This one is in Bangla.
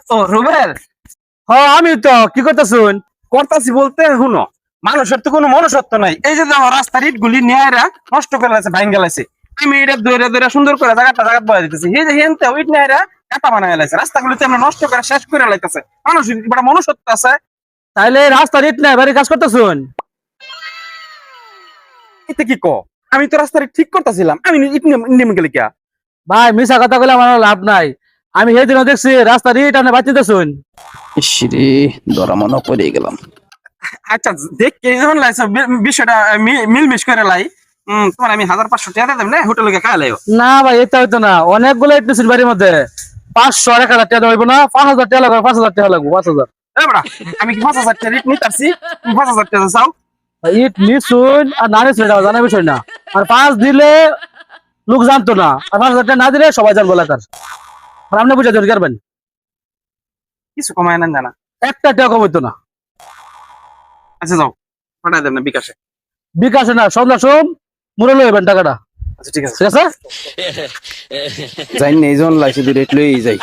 ও রুবেল, আমি তো কি করতেছুন? করতাছি বলতে শুনো, মানুষের তো কোনো মনুষ্যত্ব নাই। এই যে দেখো রাস্তার ইট গুলি নিয়ে নষ্ট করে লাগছে, ভাঙ গেলাইছে। আমি এটা ধরে ধরে সুন্দর করে জায়গা বয়া দিতেছি, এই যে হেনতে ইট নিয়ে কাটা বানায় লাইছে, রাস্তাগুলিতে আমরা নষ্ট করে শেষ করে লাইতেছে। মানুষের বড় মনুষ্যত্ব আছে? তাইলে রাস্তা রেট নাই বাড়ি কাজ করতেছুন? এতে কি ক, আমি তো রাস্তার ঠিক করতেছিলাম, আমি ইট নেমে গেলে কিয়া? ভাই মিশা কথা বলে আমার লাভ নাই। আমি সেদিন দেখছি রাস্তা রেট আপনি বাঁচিতেছুন। ইসরে, ধরা মনে পড়ে গেলাম। আচ্ছা দেখ যখন লাইছ বিষয়টা মিলমিশ করে লাই, তোমার আমি 1500 টাকা দেব না, হোটেলে গিয়ে খাই লাইও। না ভাই এটা হইতো না, অনেকগুলো ইট নিছুন বাড়ির মধ্যে। 500 আর 1000 টাকা হইব না? 5000 টাকা লাগবে, 5000 টাকা লাগবে, 5000। আমি কি 5000 টাকা রিট নিতেছি? তুমি 5000 টাকা চাও? ইট নিছুন আর না নিছুন এটা জানার বিষয় না। আর 5 দিলে লোক জানতো না, আর 5000 টাকা না দিলে সবাই জানবো এলাকার। আর আপনি বুঝে দিতে পারবেন, কিছু কমায় না জানা। একটা টাকা কম হইতো না। আচ্ছা যাও, পাঠাই দেন না বিকাশে। বিকাশে না, সন্ধ্যা সোম মুরে লইবেন টাকাটা। আচ্ছা ঠিক আছে, ঠিক আছে। যাই না, এই জন লাইছে রেট লই যাই।